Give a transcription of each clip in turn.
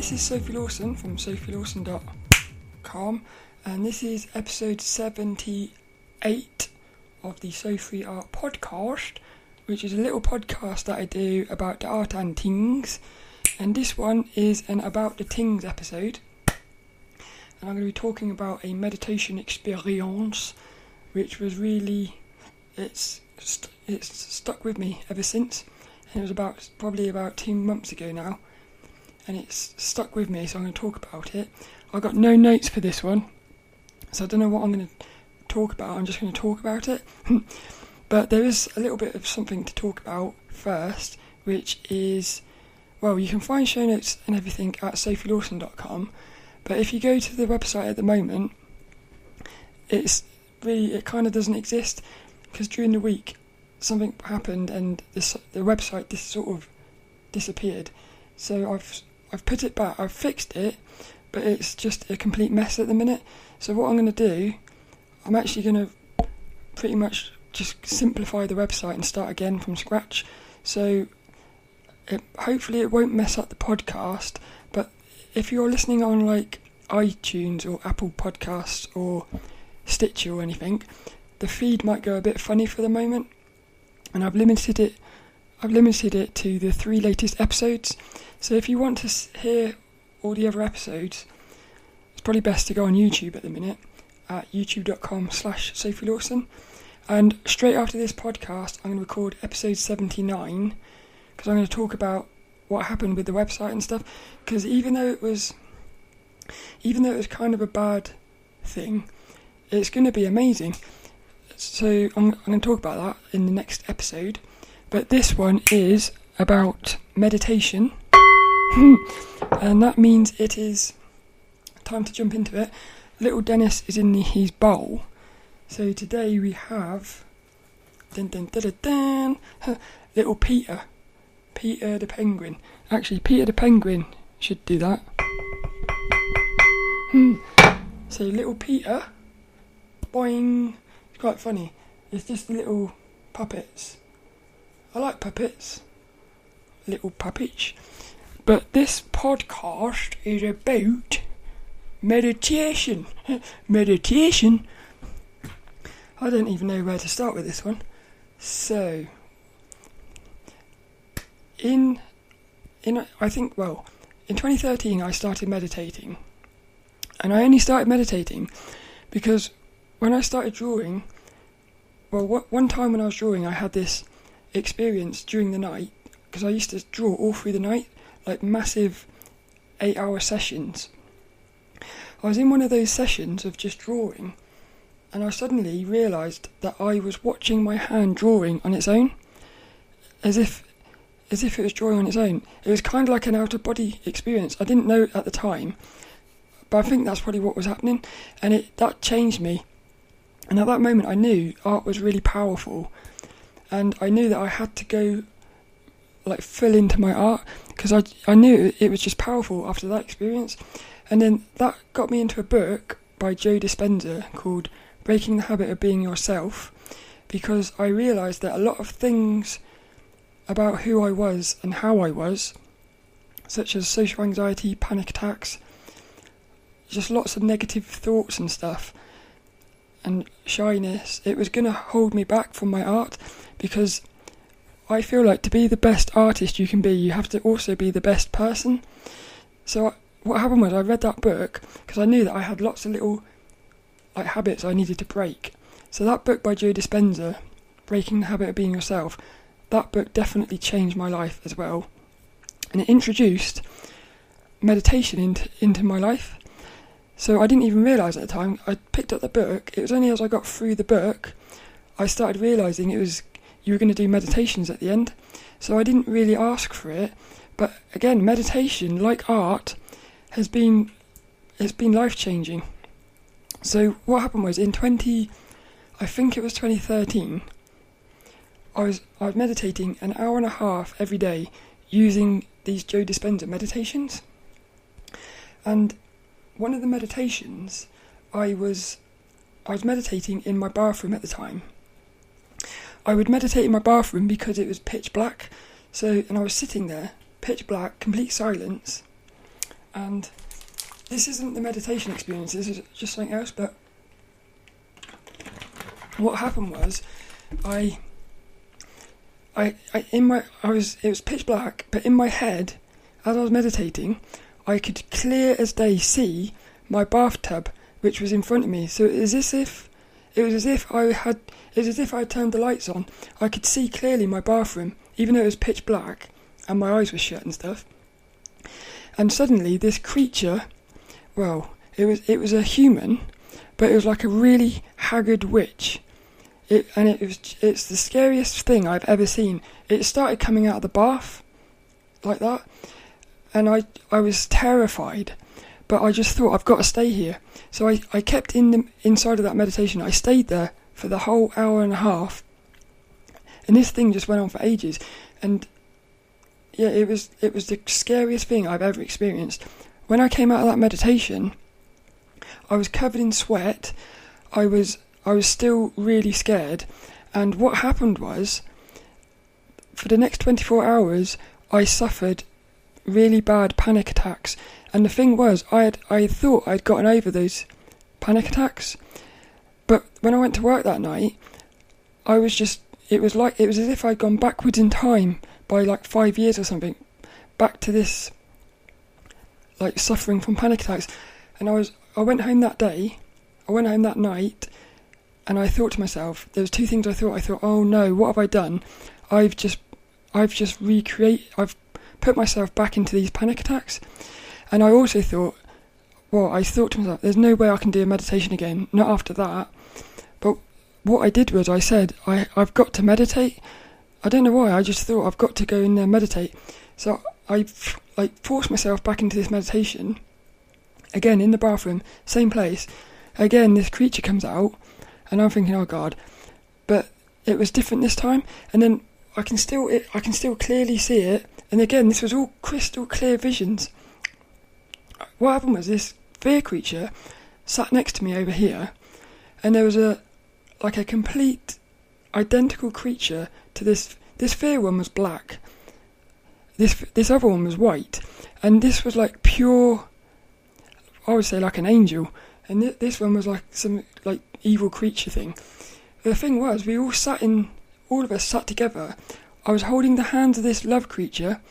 This is Sophie Lawson from sophielawson.com, and this is episode 78 of the Sophie Art Podcast, which is a little podcast that I do about the art and things. And this one is an About The Tings episode, and I'm going to be talking about a meditation experience, which was really, it's stuck with me ever since. And it was probably about 2 months ago now, and it's stuck with me, so I'm going to talk about it. I got no notes for this one, so I don't know what I'm going to talk about. I'm just going to talk about it. But there is a little bit of something to talk about first, which is, well, you can find show notes and everything at sophielawson.com, but if you go to the website at the moment, it kind of doesn't exist, because during the week something happened and the website sort of disappeared. So I've put it back, I've fixed it, but it's just a complete mess at the minute. So what I'm going to do, I'm actually going to pretty much just simplify the website and start again from scratch. So hopefully it won't mess up the podcast, but if you're listening on like iTunes or Apple Podcasts or Stitcher or anything, the feed might go a bit funny for the moment, and I've limited it to the 3 latest episodes. So if you want to hear all the other episodes, it's probably best to go on YouTube at the minute at youtube.com/Sophie Lawson. And straight after this podcast, I'm going to record episode 79, because I'm going to talk about what happened with the website and stuff. Because even though it was kind of a bad thing, it's going to be amazing. So I'm going to talk about that in the next episode. But this one is about meditation. And that means it is time to jump into it. Little Dennis is in his bowl. So today we have little Peter the penguin. Actually, Peter the penguin should do that. So little Peter, boing. It's quite funny. It's just little puppets. I like puppets. Little puppets. But this podcast is about meditation. Meditation. I don't even know where to start with this one. So, in 2013 I started meditating. And I only started meditating because when I started drawing, one time when I was drawing, I had this experience during the night, because I used to draw all through the night, like massive 8-hour sessions. I was in one of those sessions of just drawing, and I suddenly realised that I was watching my hand drawing on its own, as if it was drawing on its own. It was kind of like an out-of-body experience. I didn't know at the time, but I think that's probably what was happening, and that changed me. And at that moment I knew art was really powerful, and I knew that I had to go like full into my art, because I knew it was just powerful after that experience. And then that got me into a book by Joe Dispenza called Breaking the Habit of Being Yourself, because I realised that a lot of things about who I was and how I was, such as social anxiety, panic attacks, just lots of negative thoughts and stuff, and shyness, it was going to hold me back from my art, because I feel like to be the best artist you can be, you have to also be the best person. So what happened was I read that book because I knew that I had lots of little like habits I needed to break. So that book by Joe Dispenza, Breaking the Habit of Being Yourself, that book definitely changed my life as well. And it introduced meditation into my life. So I didn't even realise at the time. I picked up the book. It was only as I got through the book I started realising you were going to do meditations at the end. So I didn't really ask for it. But again, meditation, like art, it's been life-changing. So what happened was I think it was 2013, I was meditating an hour and a half every day using these Joe Dispenza meditations. And one of the meditations, I was meditating in my bathroom at the time. I would meditate in my bathroom because it was pitch black. And I was sitting there, pitch black, complete silence, And this isn't the meditation experience, this is just something else, but what happened was, it was pitch black, but in my head, as I was meditating, I could clear as day see my bathtub, which was in front of me. So it was as if I had turned the lights on. I could see clearly my bathroom, even though it was pitch black and my eyes were shut and stuff. And suddenly this creature, well, it was a human, but it was like a really haggard witch. It's the scariest thing I've ever seen. It started coming out of the bath, like that, and I was terrified, but I just thought, I've got to stay here. So I kept inside of that meditation. I stayed there for the whole hour and a half, and this thing just went on for ages. And yeah, it was the scariest thing I've ever experienced. When I came out of that meditation, I was covered in sweat. I was still really scared, and what happened was, for the next 24 hours, I suffered really bad panic attacks. And the thing was, I thought I'd gotten over those panic attacks, but when I went to work that night, it was as if I'd gone backwards in time by like 5 years or something, back to this, like, suffering from panic attacks. And I went home that night, and I thought to myself, there was two things I thought, oh no, what have I done? I've put myself back into these panic attacks. And I also thought, I thought to myself, there's no way I can do a meditation again, not after that. But what I did was, I said, I've got to meditate. I don't know why, I just thought, I've got to go in there and meditate. So I forced myself back into this meditation, again in the bathroom, same place. Again, this creature comes out, and I'm thinking, oh God. But it was different this time, and then I can still clearly see it. And again, this was all crystal clear visions. What happened was, this fear creature sat next to me over here, and there was a complete identical creature to this. This fear one was black. This other one was white, and this was like pure, I would say like an angel, and this one was like some like evil creature thing. The thing was, all of us sat together. I was holding the hands of this love creature.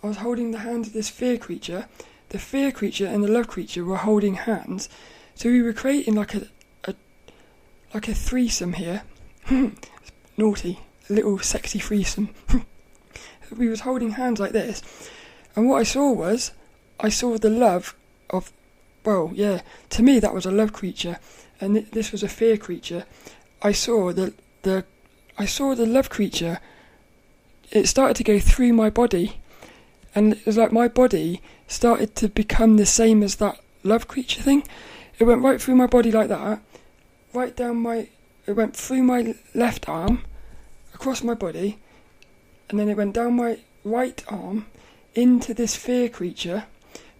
I was holding the hands of this fear creature. The fear creature and the love creature were holding hands. So we were creating like a threesome here. Naughty, a little sexy threesome. We was holding hands like this. And what I saw the love of, to me that was a love creature, and this was a fear creature. I saw the love creature. It started to go through my body, and it was like my body started to become the same as that love creature thing. It went right through my body like that, it went through my left arm, across my body, and then it went down my right arm into this fear creature.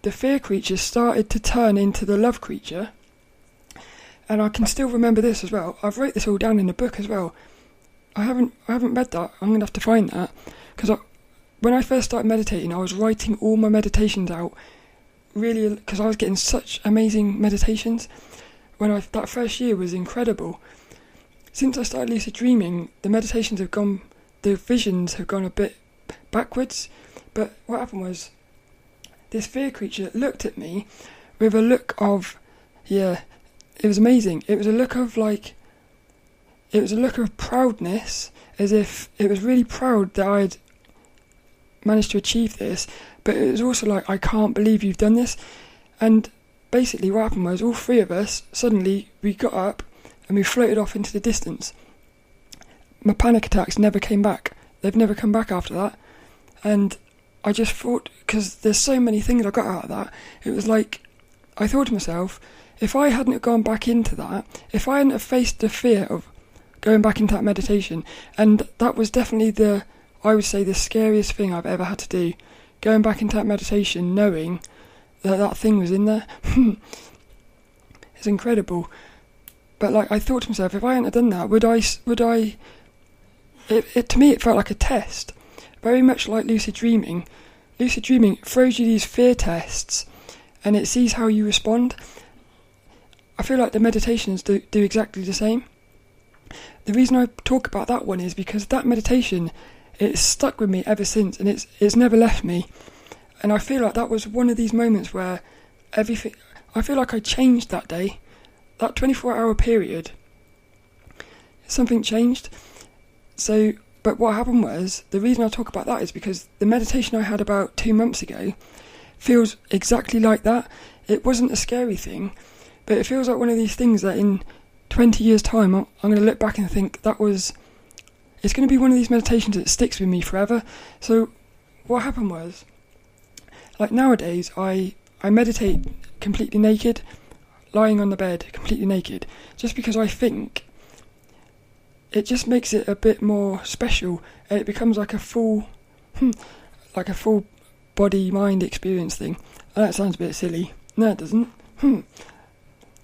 The fear creature started to turn into the love creature, and I can still remember this as well. I've wrote this all down in a book as well. I haven't read that. I'm going to have to find that, because when I first started meditating, I was writing all my meditations out, really, because I was getting such amazing meditations. That first year was incredible. Since I started lucid dreaming, the visions have gone a bit backwards. But what happened was, this fear creature looked at me with a look of, it was amazing. It was a look of proudness, as if it was really proud that I had managed to achieve this, but it was also like, I can't believe you've done this. And basically what happened was, all three of us, suddenly we got up and we floated off into the distance. My panic attacks never came back. They've never come back after that. And I just thought, because there's so many things I got out of that, it was like, I thought to myself, if I hadn't have gone back into that, if I hadn't have faced the fear of going back into that meditation, and that was definitely I would say the scariest thing I've ever had to do, going back into that meditation knowing that thing was in there. It's incredible. But like, I thought to myself, if I hadn't have done that, would I to me it felt like a test, very much like lucid dreaming. Lucid dreaming throws you these fear tests, and it sees how you respond. I feel like the meditations do exactly the same. The reason I talk about that one is because that meditation, it's stuck with me ever since, and it's never left me. And I feel like that was one of these moments where everything, I feel like I changed that day, that 24-hour period. Something changed. So, but what happened was, the reason I talk about that is because the meditation I had about 2 months ago feels exactly like that. It wasn't a scary thing, but it feels like one of these things that in 20 years' time, I'm going to look back and think it's going to be one of these meditations that sticks with me forever. So what happened was, like nowadays, I meditate completely naked, lying on the bed completely naked, just because I think it just makes it a bit more special, and it becomes like a full body mind experience thing. And that sounds a bit silly. No, it doesn't.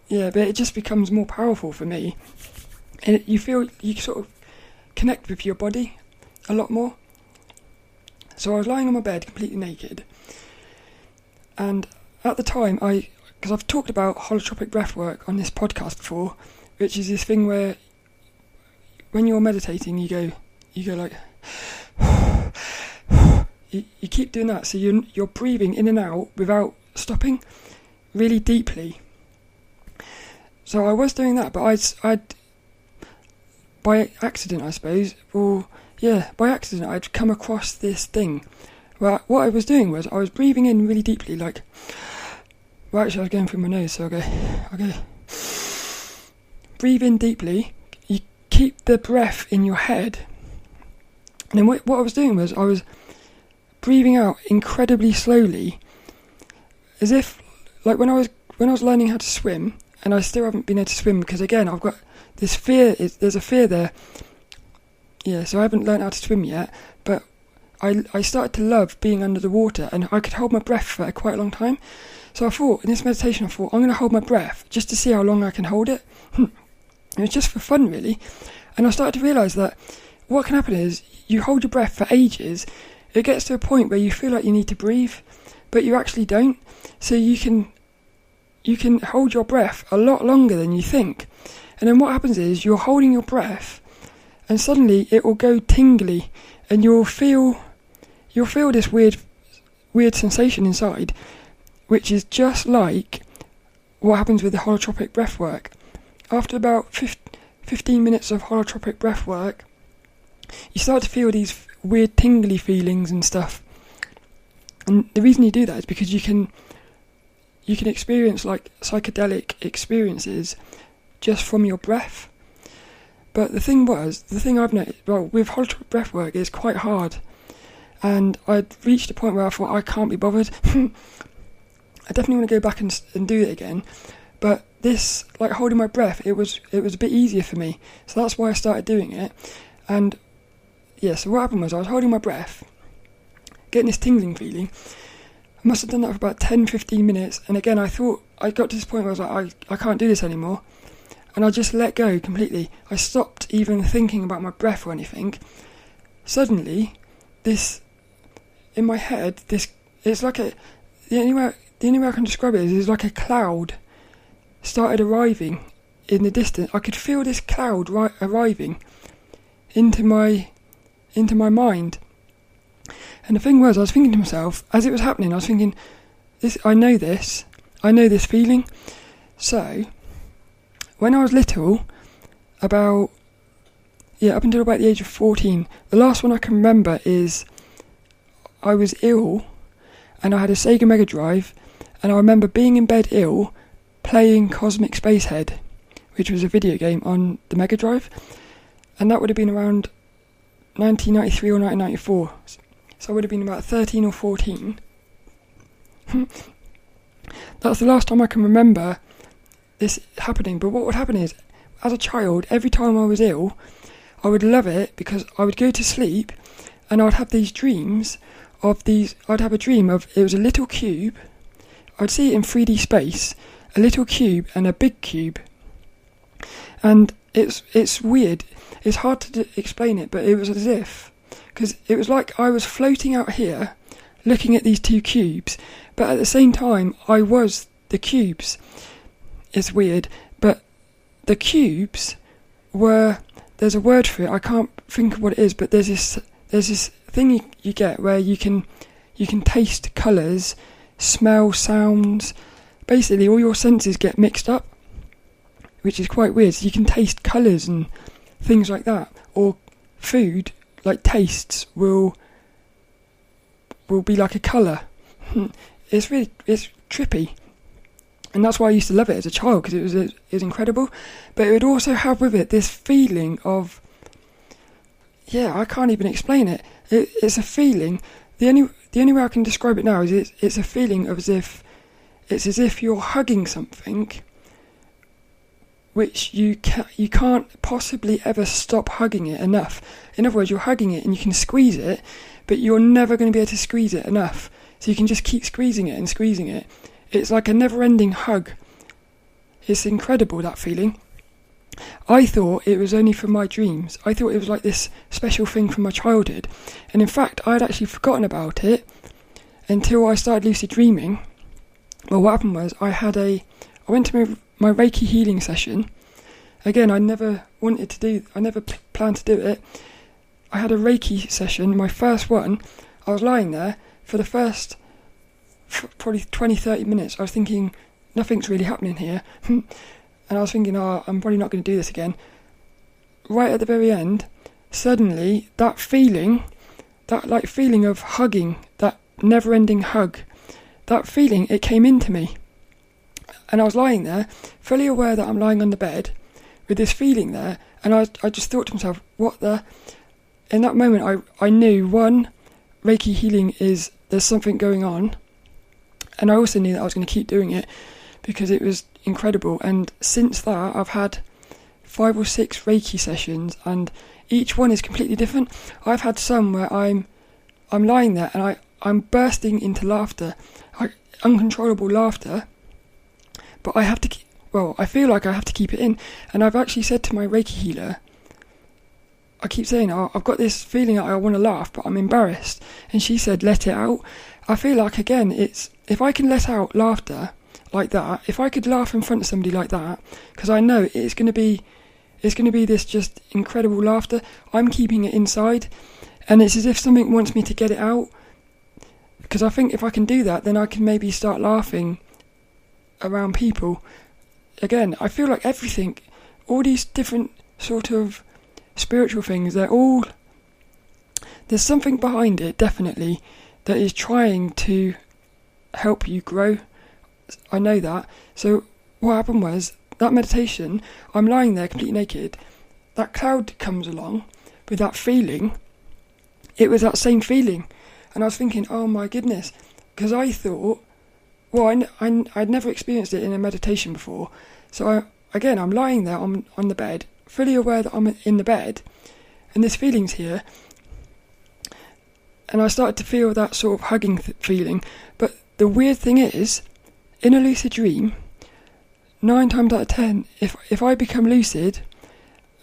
Yeah, but it just becomes more powerful for me, and you sort of connect with your body a lot more. So I was lying on my bed completely naked, and at the time, because I've talked about holotropic breathwork on this podcast before, which is this thing where when you're meditating, you go like, you keep doing that, so you're breathing in and out without stopping, really deeply. So I was doing that, but I'd by accident, I suppose, by accident, I'd come across this thing. Well, what I was doing was I was breathing in really deeply, like, well, actually I was going through my nose, so I'll go, breathe in deeply, you keep the breath in your head, and then what I was doing was I was breathing out incredibly slowly, as if, like when I was learning how to swim, and I still haven't been able to swim because, again, I've got this fear, there's a fear there. Yeah, so I haven't learned how to swim yet, but I started to love being under the water, and I could hold my breath for quite a long time. So I thought, in this meditation, I'm going to hold my breath just to see how long I can hold it. It was just for fun, really. And I started to realise that what can happen is you hold your breath for ages, it gets to a point where you feel like you need to breathe, but you actually don't. So you can hold your breath a lot longer than you think. And then what happens is you're holding your breath, and suddenly it will go tingly, and you'll feel this weird sensation inside, which is just like what happens with the holotropic breathwork. After about 15 minutes of holotropic breathwork, you start to feel these weird tingly feelings and stuff. And the reason you do that is because you can experience like psychedelic experiences just from your breath. But the thing I've noticed, with holotropic breathwork, it's quite hard, and I'd reached a point where I thought I can't be bothered. I definitely want to go back and do it again, but this, like holding my breath, it was a bit easier for me, so that's why I started doing it. And yeah, so what happened was I was holding my breath, getting this tingling feeling. I must have done that for about 10-15 minutes, and again I thought, I got to this point where I was like, I can't do this anymore, and I just let go completely. I stopped even thinking about my breath or anything. Suddenly, this, in my head, it's like the only way I can describe it is like a cloud started arriving in the distance. I could feel this cloud arriving into my mind. And the thing was, I was thinking to myself, as it was happening, I was thinking, I know this feeling. So, when I was little, up until about the age of 14, the last one I can remember is I was ill, and I had a Sega Mega Drive, and I remember being in bed ill, playing Cosmic Spacehead, which was a video game on the Mega Drive, and that would have been around 1993 or 1994. So I would have been about 13 or 14. That's the last time I can remember this happening. But what would happen is, as a child, every time I was ill, I would love it because I would go to sleep and I would have these dreams I'd have a dream of, it was a little cube. I'd see it in 3D space, a little cube and a big cube. And it's weird. It's hard to explain it, but it was as if, because it was like I was floating out here, looking at these two cubes, but at the same time I was the cubes. It's weird, but the cubes were, there's a word for it, I can't think of what it is, but there's this thing you get where you can taste colours, smell sounds, basically all your senses get mixed up, which is quite weird. So you can taste colours and things like that, or food, like tastes, will be like a colour. It's trippy, and that's why I used to love it as a child, because it was incredible. But it would also have with it this feeling of, I can't even explain it. It's a feeling. The only way I can describe it now is it's a feeling of as if you're hugging something, which you can't possibly ever stop hugging it enough. In other words, you're hugging it and you can squeeze it, but you're never going to be able to squeeze it enough. So you can just keep squeezing it and squeezing it. It's like a never-ending hug. It's incredible, that feeling. I thought it was only from my dreams. I thought it was like this special thing from my childhood. And in fact, I had actually forgotten about it until I started lucid dreaming. Well, what happened was I went to my Reiki healing session. Again, I never planned to do it. I had a Reiki session, my first one. I was lying there for the first probably 20-30 minutes. I was thinking, nothing's really happening here. And I was thinking, I'm probably not going to do this again. Right at the very end, suddenly that feeling of hugging, that never-ending hug, that feeling, it came into me. And I was lying there, fully aware that I'm lying on the bed, with this feeling there, and I just thought to myself, what the... In that moment, I knew, one, Reiki healing there's something going on, and I also knew that I was going to keep doing it, because it was incredible. And since that, I've had 5 or 6 Reiki sessions, and each one is completely different. I've had some where I'm lying there, and I'm bursting into laughter, uncontrollable laughter, but I feel like I have to keep it in. And I've actually said to my Reiki healer, I keep saying, I've got this feeling that I want to laugh, but I'm embarrassed. And she said, let it out. I feel like, again, if I can let out laughter like that, if I could laugh in front of somebody like that, because I know it's going to be this just incredible laughter, I'm keeping it inside, and it's as if something wants me to get it out, because I think if I can do that, then I can maybe start laughing around people. Again, I feel like everything, all these different sort of spiritual things, there's something behind it, definitely, that is trying to help you grow. I know that. So what happened was, that meditation, I'm lying there completely naked, that cloud comes along with that feeling. It was that same feeling, and I was thinking, oh my goodness, because I thought, well, I'd never experienced it in a meditation before. So I'm lying there on the bed, fully aware that I'm in the bed, and this feeling's here, and I started to feel that sort of hugging feeling. But the weird thing is, in a lucid dream, 9 times out of 10, if I become lucid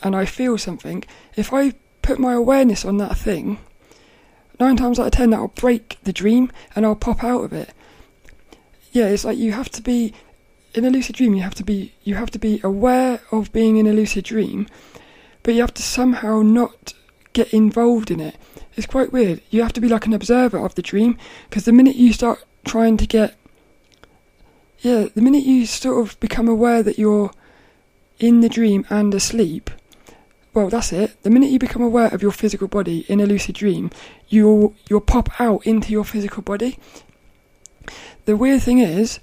and I feel something, if I put my awareness on that thing, 9 times out of 10 that'll break the dream and I'll pop out of it. Yeah, it's like you have to be in a lucid dream. You have to be aware of being in a lucid dream, but you have to somehow not get involved in it. It's quite weird. You have to be like an observer of the dream, because the minute you start trying to get, the minute you sort of become aware that you're in the dream and asleep, well, that's it. The minute you become aware of your physical body in a lucid dream, you'll pop out into your physical body. The weird thing is,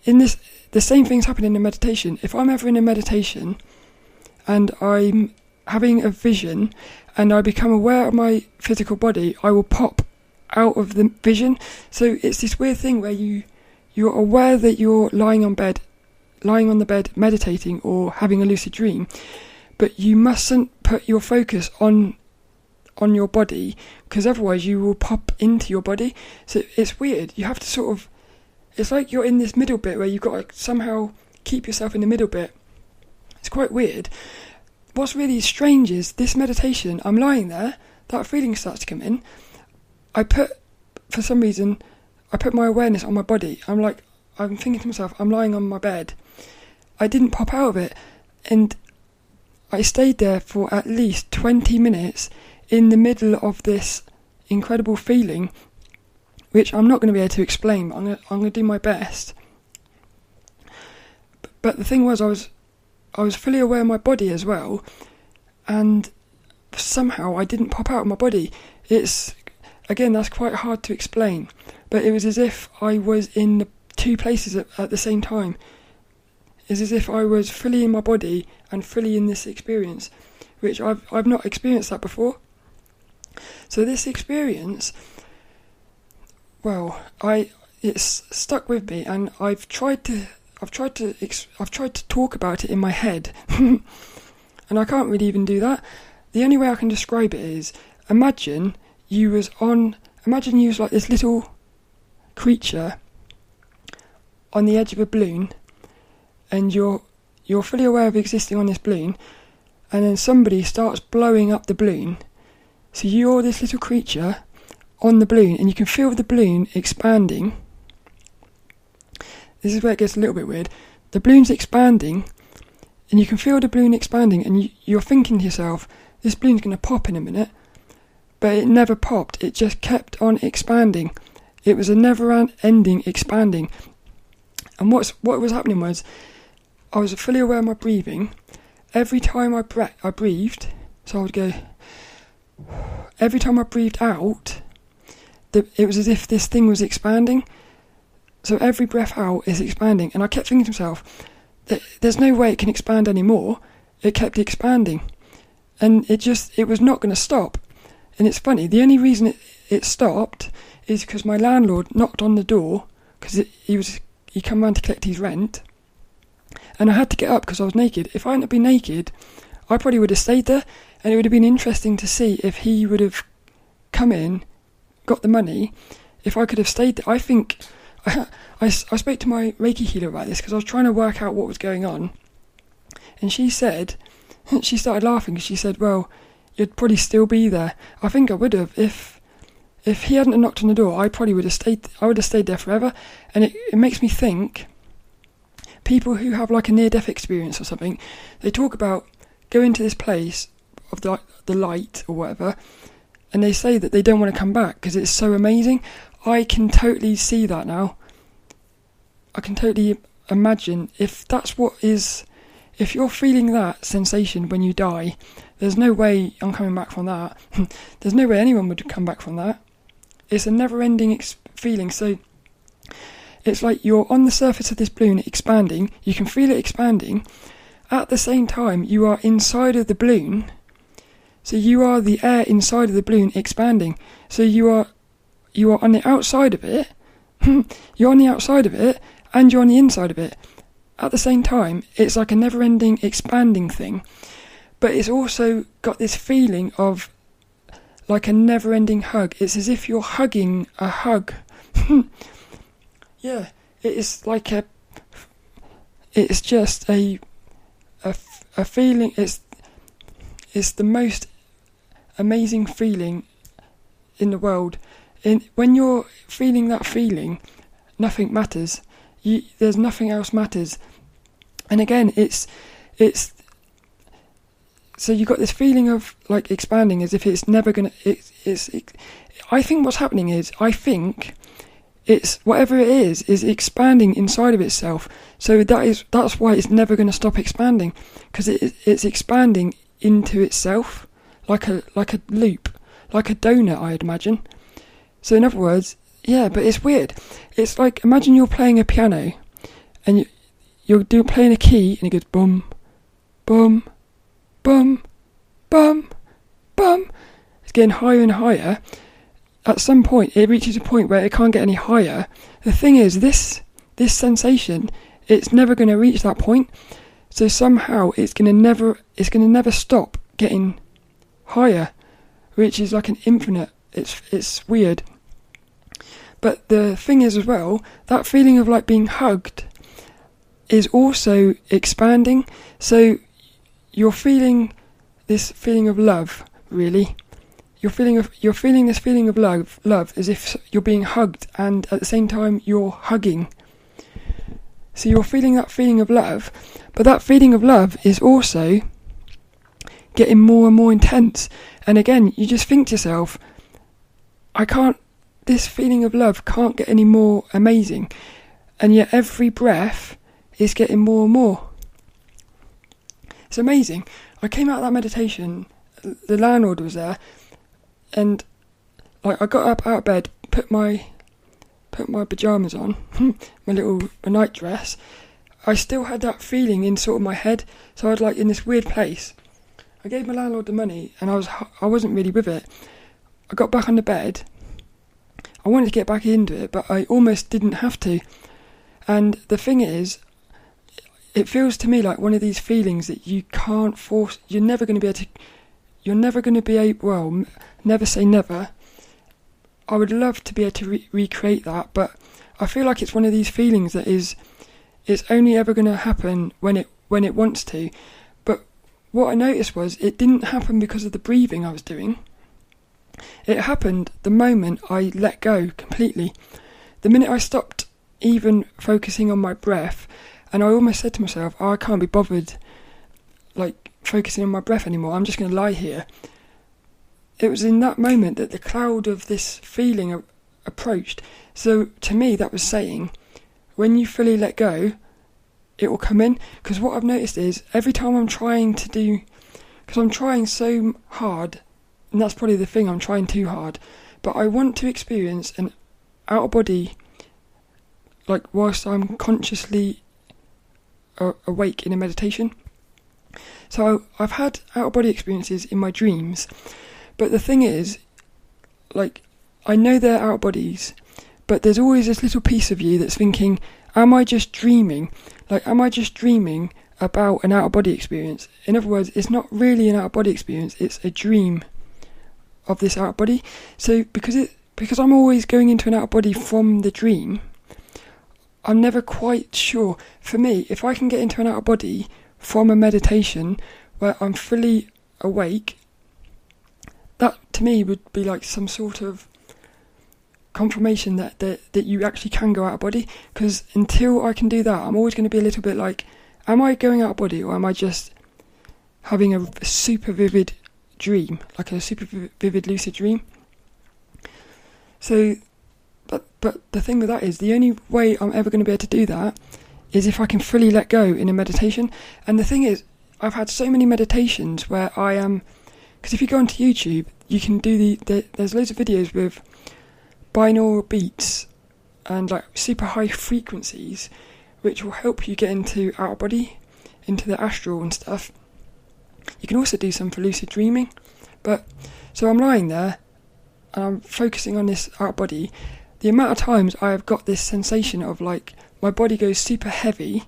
the same things happen in a meditation. If I'm ever in a meditation and I'm having a vision and I become aware of my physical body, I will pop out of the vision. So it's this weird thing where you're aware that you're lying on the bed meditating or having a lucid dream, but you mustn't put your focus on your body, because otherwise you will pop into your body. So it's weird. You have to sort of, it's like you're in this middle bit where you've got to somehow keep yourself in the middle bit. It's quite weird. What's really strange is this meditation, I'm lying there, that feeling starts to come in. I put for some reason, I put my awareness on my body. I'm thinking to myself, I'm lying on my bed. I didn't pop out of it, and I stayed there for at least 20 minutes in the middle of this incredible feeling, which I'm not going to be able to explain, but I'm going to do my best. But the thing was, I was fully aware of my body as well, and somehow I didn't pop out of my body. Again, that's quite hard to explain, but it was as if I was in the two places at the same time. It's as if I was fully in my body and fully in this experience, which I've not experienced that before. So this experience, well, it's stuck with me, and I've tried to talk about it in my head, and I can't really even do that. The only way I can describe it is, imagine you was like this little creature on the edge of a balloon, and you're fully aware of existing on this balloon, and then somebody starts blowing up the balloon. So you're this little creature on the balloon, and you can feel the balloon expanding. This is where it gets a little bit weird. The balloon's expanding, and you can feel the balloon expanding, and you're thinking to yourself, this balloon's going to pop in a minute. But it never popped, it just kept on expanding. It was a never-ending expanding. And what was happening was, I was fully aware of my breathing. Every time I breathed, so I would go, every time I breathed out, it was as if this thing was expanding. So every breath out is expanding. And I kept thinking to myself, there's no way it can expand anymore. It kept expanding. And it was not going to stop. And it's funny, the only reason it stopped is because my landlord knocked on the door, because he come round to collect his rent, and I had to get up because I was naked. If I hadn't been naked, I probably would have stayed there, and it would have been interesting to see if he would have come in, got the money, if I could have stayed there. I think, I spoke to my Reiki healer about this, because I was trying to work out what was going on, and she started laughing, because she said, well, you'd probably still be there. I think I would have. If he hadn't knocked on the door, I probably would have stayed. I would have stayed there forever. And it makes me think, people who have like a near-death experience or something, they talk about going to this place of the light or whatever, and they say that they don't want to come back because it's so amazing. I can totally see that now. I can totally imagine if you're feeling that sensation when you die, there's no way I'm coming back from that. There's no way anyone would come back from that. It's a never-ending feeling. So it's like you're on the surface of this balloon expanding. You can feel it expanding. At the same time, you are inside of the balloon. So you are the air inside of the balloon expanding. So you are on the outside of it. You're on the outside of it, and you're on the inside of it. At the same time, it's like a never-ending expanding thing. But it's also got this feeling of like a never-ending hug. It's as if you're hugging a hug. Yeah, it's like it's just a feeling. It's the most amazing feeling in the world. When you're feeling that feeling, nothing matters. There's nothing else matters. And again, it's so you got this feeling of like expanding as if it's never gonna. I think what's happening is, it's whatever it is expanding inside of itself. So that's why it's never going to stop expanding, because it's expanding into itself like a loop, like a donut, I'd imagine. So in other words, yeah, but it's weird. It's like, imagine you're playing a piano, and you're playing a key, and it goes bum, bum, bum, bum, bum. It's getting higher and higher. At some point, it reaches a point where it can't get any higher. The thing is, this sensation, it's never going to reach that point. So somehow it's going to never stop getting higher, which is like an infinite. It's weird. But the thing is as well, that feeling of like being hugged is also expanding. So you're feeling this feeling of love, really. you're feeling this feeling of love as if you're being hugged, and at the same time you're hugging. So you're feeling that feeling of love, but that feeling of love is also getting more and more intense. And again, you just think to yourself, this feeling of love can't get any more amazing. And yet every breath is getting more and more. It's amazing. I came out of that meditation, the landlord was there, and like I got up out of bed, put my pyjamas on, my night dress. I still had that feeling in sort of my head, so I was like in this weird place. I gave my landlord the money, and I wasn't really with it. I got back on the bed. I wanted to get back into it, but I almost didn't have to. And the thing is, it feels to me like one of these feelings that you can't force. You're never going to be able. Well, never say never. I would love to be able to recreate that, but I feel like it's one of these feelings that it's only ever going to happen when it wants to. But what I noticed was it didn't happen because of the breathing I was doing. It happened the moment I let go completely. The minute I stopped even focusing on my breath, and I almost said to myself, I can't be bothered like focusing on my breath anymore, I'm just going to lie here. It was in that moment that the cloud of this feeling approached. So to me that was saying, when you fully let go, it will come in. Because what I've noticed is every time I'm trying to do, because I'm trying so hard, and that's probably the thing, I'm trying too hard, but I want to experience an out of body, like whilst I'm consciously awake in a meditation. So I've had out of body experiences in my dreams, but the thing is, like, I know they're out of bodies, but there's always this little piece of you that's thinking, am I just dreaming? Like, am I just dreaming about an out of body experience? In other words, it's not really an out of body experience, it's a dream of this out of body. So because I'm always going into an out of body from the dream, I'm never quite sure. For me, if I can get into an out of body from a meditation where I'm fully awake, that to me would be like some sort of confirmation that you actually can go out of body. Because until I can do that, I'm always going to be a little bit like, am I going out of body, or am I just having a super vivid dream, like a super vivid lucid dream? So but the thing with that is, the only way I'm ever going to be able to do that is if I can fully let go in a meditation. And the thing is, I've had so many meditations where I am, because if you go onto YouTube, you can do there's loads of videos with binaural beats and like super high frequencies, which will help you get into out of body, into the astral and stuff. You can also do some for lucid dreaming. But so I'm lying there and I'm focusing on this out of body. The amount of times I have got this sensation of like my body goes super heavy.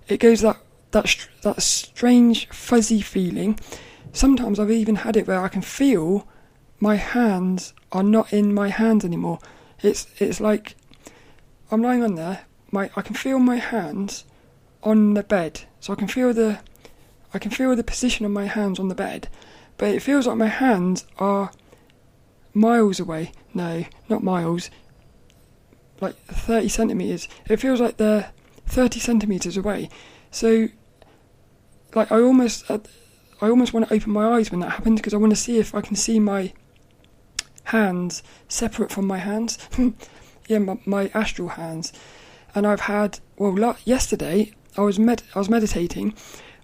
It goes that strange fuzzy feeling. Sometimes I've even had it where I can feel my hands are not in my hands anymore. It's like I'm lying on there. I can feel my hands on the bed, so I can feel the position of my hands on the bed, but it feels like my hands are miles away. No, not miles. Like 30 centimetres. It feels like they're 30 centimetres away. So, like I almost want to open my eyes when that happens, because I want to see if I can see my hands separate from my hands. Yeah, my astral hands. And I've had, yesterday I was meditating.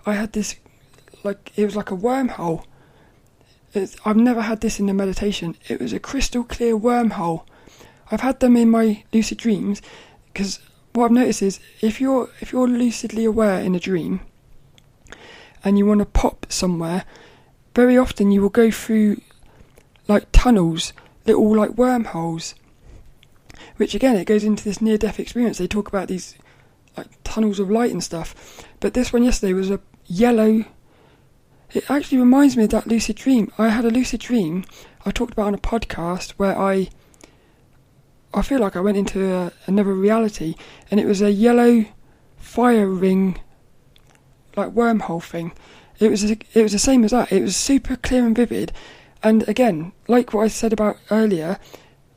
I had this, like, it was like a wormhole. I've never had this in a meditation. It was a crystal clear wormhole. I've had them in my lucid dreams, because what I've noticed is if you're lucidly aware in a dream and you want to pop somewhere, very often you will go through like tunnels, little like wormholes, which again, it goes into this near-death experience. They talk about these like tunnels of light and stuff. But this one yesterday was a yellow. It actually reminds me of that lucid dream. I had a lucid dream I talked about on a podcast where I feel like I went into another reality, and it was a yellow fire ring, like wormhole thing. It was the same as that. It was super clear and vivid, And again, like what I said about earlier,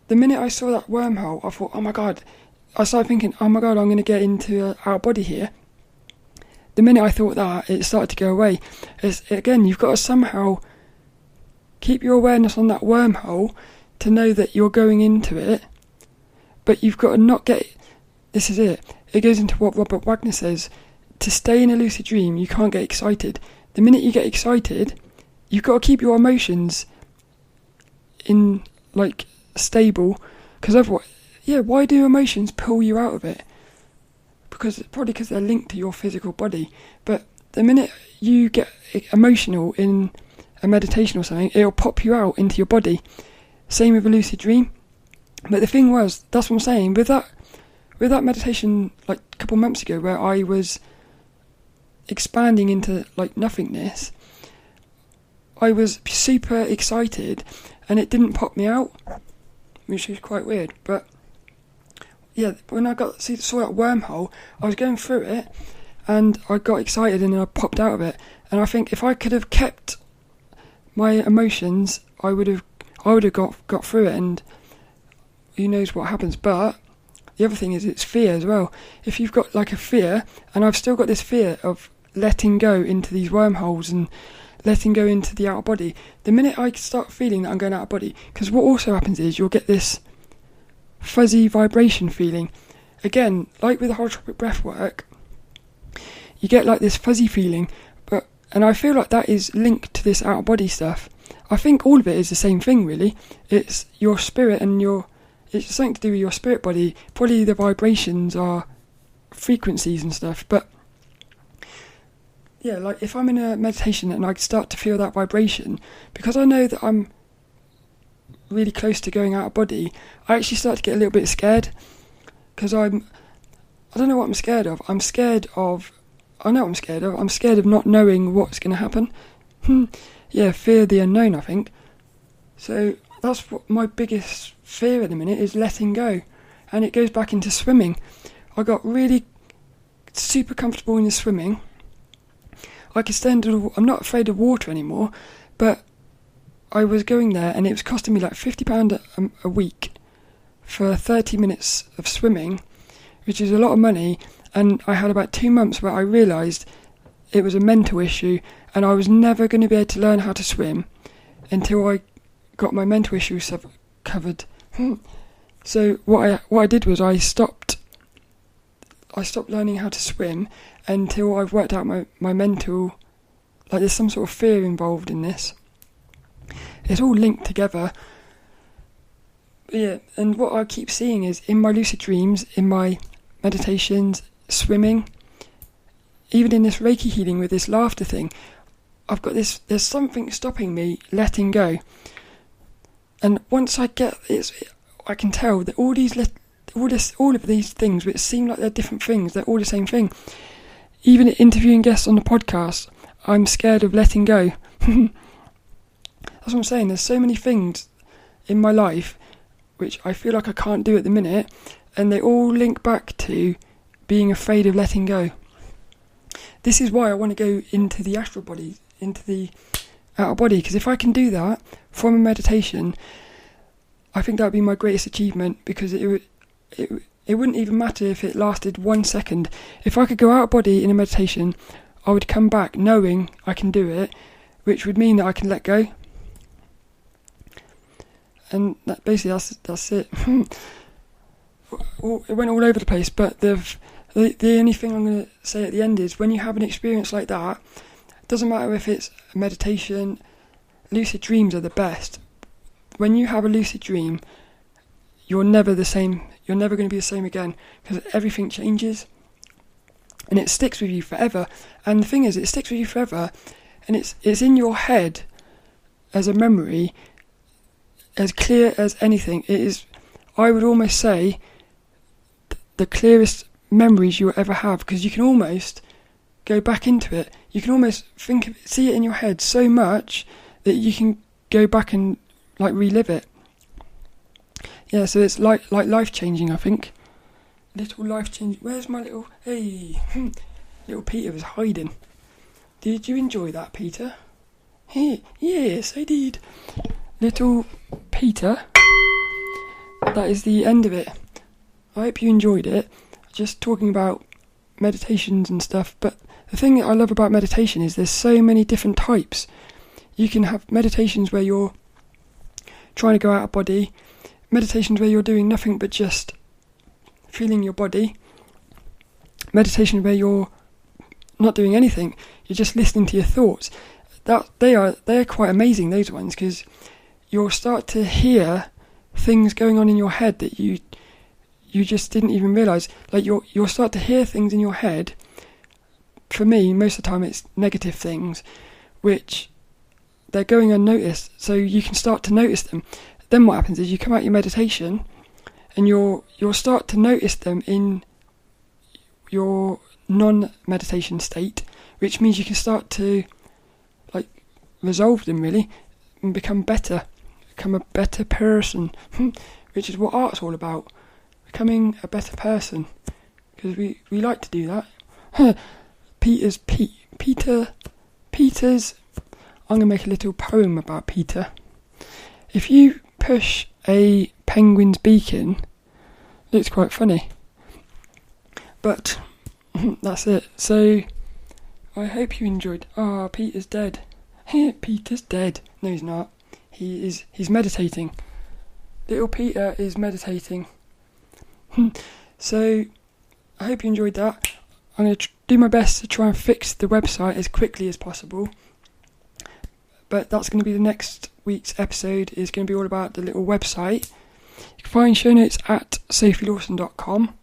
the minute I saw that wormhole, I thought, oh my God, I started thinking, oh my God, I'm going to get into our body here. The minute I thought that, it started to go away. Again, you've got to somehow keep your awareness on that wormhole to know that you're going into it, but you've got to not get... This is it. It goes into what Robert Wagner says. To stay in a lucid dream, you can't get excited. The minute you get excited, you've got to keep your emotions in, like, stable, because otherwise, why do emotions pull you out of it? Probably because they're linked to your physical body. But the minute you get emotional in a meditation or something, it'll pop you out into your body. Same with a lucid dream. But the thing was, that's what I'm saying, with that meditation like a couple months ago, where I was expanding into like nothingness, I was super excited and it didn't pop me out, which is quite weird. But yeah, when I saw that wormhole, I was going through it and I got excited and then I popped out of it. And I think if I could have kept my emotions, I would have got through it, and who knows what happens. But the other thing is, it's fear as well. If you've got like a fear, and I've still got this fear of letting go into these wormholes and letting go into the outer body, the minute I start feeling that I'm going out of body, because what also happens is you'll get this fuzzy vibration feeling. Again, like with the holotropic breathwork, you get like this fuzzy feeling, and I feel like that is linked to this outer body stuff. I think all of it is the same thing, really. It's your spirit and it's something to do with your spirit body. Probably the vibrations are frequencies and stuff, but yeah, like if I'm in a meditation and I start to feel that vibration, because I know that I'm really close to going out of body, I actually start to get a little bit scared, because I don't know what I'm scared of. I'm scared of not knowing what's going to happen. Yeah, fear the unknown, I think. So that's what my biggest fear at the minute is, letting go. And it goes back into swimming. I got really super comfortable in the swimming. I could stand. I'm not afraid of water anymore, but I was going there and it was costing me like £50 a week for 30 minutes of swimming, which is a lot of money. And I had about 2 months where I realised it was a mental issue and I was never going to be able to learn how to swim until I got my mental issues covered. So what I did was I stopped learning how to swim until I've worked out my mental, like there's some sort of fear involved in this. It's all linked together. Yeah, and what I keep seeing is in my lucid dreams, in my meditations, swimming, even in this Reiki healing with this laughter thing, I've got this, there's something stopping me letting go. And once I get it, I can tell that all of these things, which seem like they're different things, they're all the same thing. Even interviewing guests on the podcast, I'm scared of letting go. That's what I'm saying. There's so many things in my life which I feel like I can't do at the minute, and they all link back to being afraid of letting go. This is why I want to go into the astral body, into the outer body, because if I can do that from a meditation, I think that would be my greatest achievement, because it wouldn't even matter if it lasted 1 second. If I could go out of body in a meditation, I would come back knowing I can do it, which would mean that I can let go. And that's it. It went all over the place, but the only thing I'm going to say at the end is, when you have an experience like that, it doesn't matter if it's a meditation, lucid dreams are the best. When you have a lucid dream, you're never the same. You're never going to be the same again, because everything changes and it sticks with you forever. And the thing is, it sticks with you forever, and it's in your head as a memory, as clear as anything. It is, I would almost say, the clearest memories you'll ever have, because you can almost go back into it. You can almost see it in your head so much that you can go back and like relive it. Yeah, so it's like life-changing, I think. Little life-changing. Where's my little... Hey! Little Peter was hiding. Did you enjoy that, Peter? Hey, yes, I did. little Peter, that is the end of it. I hope you enjoyed it. Just talking about meditations and stuff, but the thing that I love about meditation is there's so many different types. You can have meditations where you're trying to go out of body, meditations where you're doing nothing but just feeling your body, meditation where you're not doing anything, you're just listening to your thoughts. They're quite amazing, those ones, because you'll start to hear things going on in your head that you just didn't even realise. Like you'll start to hear things in your head. For me, most of the time it's negative things, which they're going unnoticed, so you can start to notice them. Then what happens is you come out your meditation and you'll start to notice them in your non-meditation state, which means you can start to resolve them really and become a better person, which is what art's all about, becoming a better person, because we like to do that. Peter's I'm going to make a little poem about Peter. If you push a penguin's beak in, it's quite funny. But that's it. So I hope you enjoyed. Peter's dead. Peter's dead. No, he's not. He's meditating. Little Peter is meditating. So I hope you enjoyed that. I'm going to do my best to try and fix the website as quickly as possible. But that's going to be the next week's episode. Is going to be all about the little website. You can find show notes at sophielawson.com,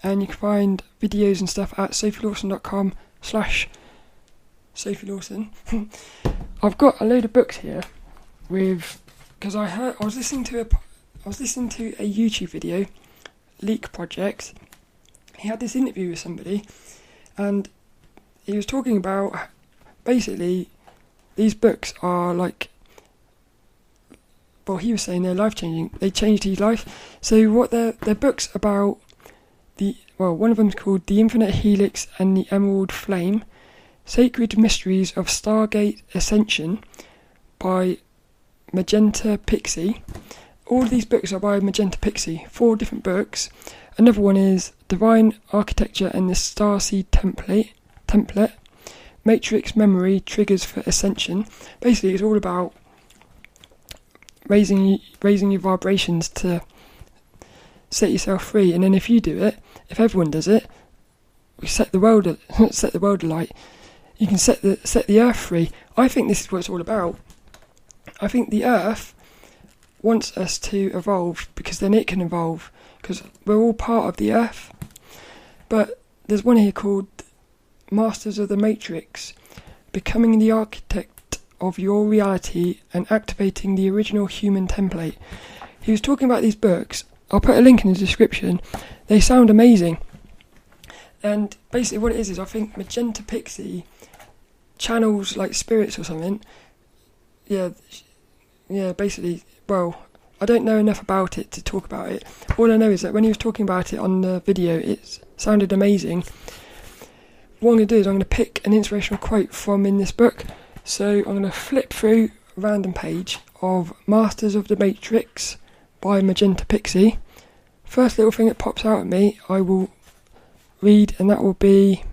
and you can find videos and stuff at sophielawson.com/Sophie Lawson. I've got a load of books here because I was listening to a YouTube video, Leak Project. He had this interview with somebody, and he was talking about basically these books are he was saying they're life-changing. They changed his life. So what they're books about one of them's called The Infinite Helix and the Emerald Flame, Sacred Mysteries of Stargate Ascension by Magenta Pixie. All of these books are by Magenta Pixie, 4 different books. Another one is Divine Architecture and the Starseed Template, Matrix Memory Triggers for Ascension. Basically, it's all about raising your vibrations to set yourself free. And then if you do it, if everyone does it, we set the world alight. You can set the earth free. I think this is what it's all about. I think the earth wants us to evolve because then it can evolve, because we're all part of the earth. But there's one here called Masters of the Matrix, Becoming the Architect of Your Reality and Activating the Original Human Template. He was talking about these books. I'll put a link in the description. They sound amazing. And basically what it is I think Magenta Pixie channels like spirits or something. Yeah, basically, I don't know enough about it to talk about it. All I know is that when he was talking about it on the video, it sounded amazing. What I'm going to do is I'm going to pick an inspirational quote from in this book. So I'm going to flip through a random page of Masters of the Matrix by Magenta Pixie. First little thing that pops out at me, I will read, and that will be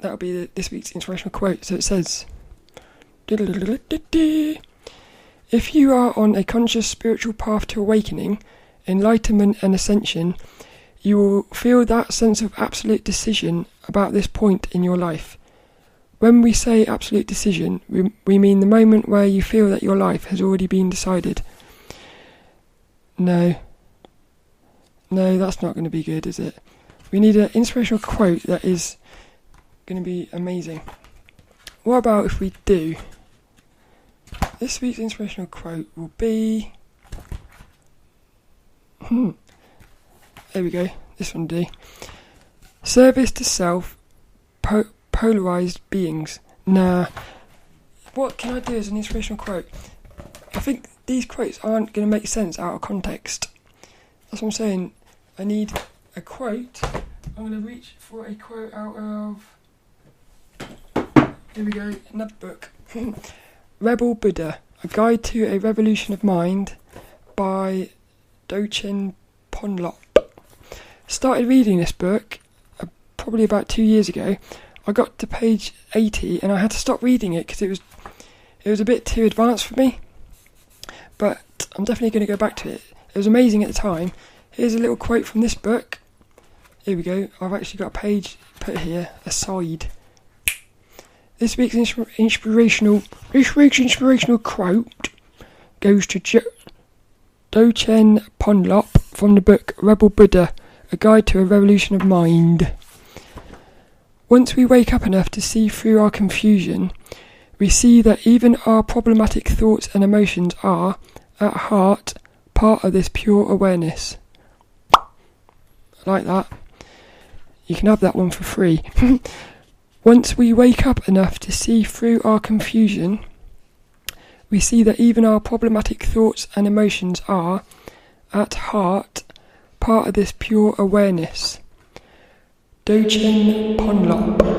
this week's inspirational quote. So it says, if you are on a conscious spiritual path to awakening, enlightenment and ascension, you will feel that sense of absolute decision about this point in your life. When we say absolute decision, we mean the moment where you feel that your life has already been decided. No, that's not going to be good, is it? We need an inspirational quote that is going to be amazing. What about if we do? This week's inspirational quote will be... There we go, this one will do. Service to self, polarised beings. Nah. What can I do as an inspirational quote? I think these quotes aren't going to make sense out of context. That's what I'm saying. I need a quote. I'm going to reach for a quote out of... Here we go, another book. Rebel Buddha, A Guide to a Revolution of Mind by Dzogchen Ponlop. Started reading this book probably about 2 years ago. I got to page 80 and I had to stop reading it because it was a bit too advanced for me. But I'm definitely going to go back to it. It was amazing at the time. Here's a little quote from this book. Here we go. I've actually got a page put here aside. This week's inspirational quote goes to Dzogchen Ponlop from the book Rebel Buddha, A Guide to a Revolution of Mind. Once we wake up enough to see through our confusion, we see that even our problematic thoughts and emotions are, at heart, part of this pure awareness. I like that. You can have that one for free. Once we wake up enough to see through our confusion, we see that even our problematic thoughts and emotions are, at heart, part of this pure awareness. Dzogchen Ponlop.